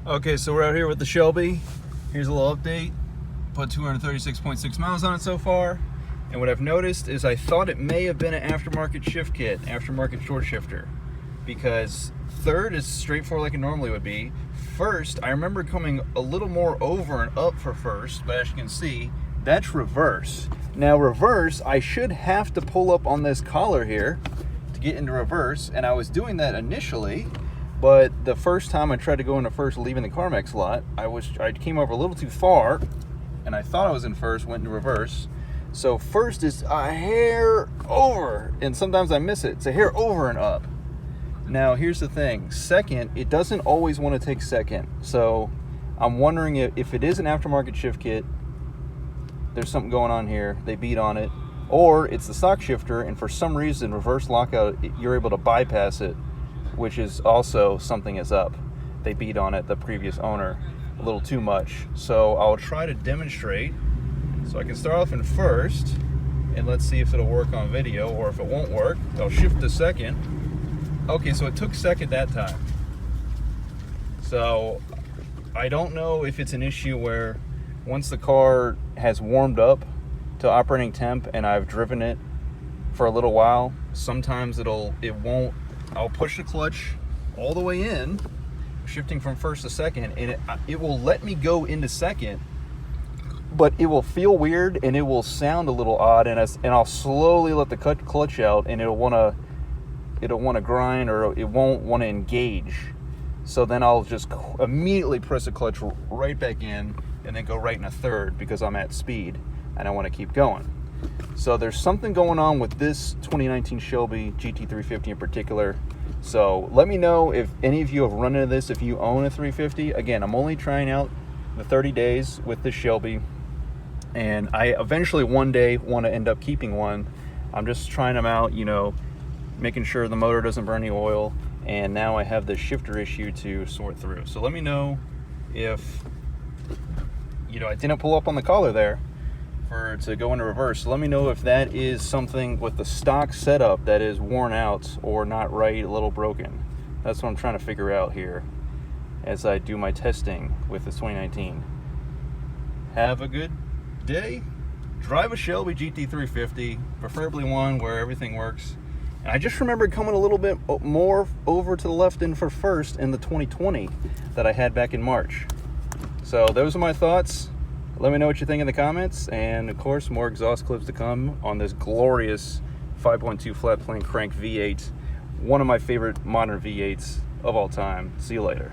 Okay, so we're out here with the Shelby. Here's a little update. Put 236.6 miles on it so far. And what I've noticed is I thought it may have been an aftermarket shift kit, aftermarket short shifter. Because third is straightforward like it normally would be. First, I remember coming a little more over and up for first, but as you can see, that's reverse. Now reverse, I should have to pull up on this collar here to get into reverse, and I was doing that initially. But the first time I tried to go into first leaving the Carmax lot, I came over a little too far, and I thought I was in first, went into reverse. So first is a hair over, and sometimes I miss it. It's a hair over and up. Now here's the thing, second, it doesn't always want to take second. So I'm wondering if it is an aftermarket shift kit, there's something going on here, they beat on it, or it's the stock shifter, and for some reason, reverse lockout, you're able to bypass it, which is also something is up. They beat on it, the previous owner, a little too much. So I'll try to demonstrate. So I can start off in first, and let's see if it'll work on video, or if it won't work, I'll shift to second. Okay, so it took second that time. So I don't know if it's an issue where once the car has warmed up to operating temp and I've driven it for a little while, sometimes I'll push the clutch all the way in, shifting from first to second, and it will let me go into second, but it will feel weird and it will sound a little odd, and I'll slowly let the clutch out, and it'll want to grind, or it won't want to engage. So then I'll just immediately press the clutch right back in and then go right in a third because I'm at speed and I want to keep going. So there's something going on with this 2019 Shelby GT350 in particular. So let me know if any of you have run into this, if you own a 350. Again, I'm only trying out the 30 days with this Shelby, and I eventually one day want to end up keeping one. I'm just trying them out, making sure the motor doesn't burn any oil, and now I have this shifter issue to sort through. So let me know if, I didn't pull up on the collar there to go into reverse. So let me know if that is something with the stock setup that is worn out or not right, a little broken. That's what I'm trying to figure out here as I do my testing with this 2019. Have a good day. Drive a Shelby GT350, preferably one where everything works. And I just remembered coming a little bit more over to the left end for first in the 2020 that I had back in March. So those are my thoughts. Let me know what you think in the comments, and of course more exhaust clips to come on this glorious 5.2 flat plane crank V8, one of my favorite modern V8s of all time. See you later.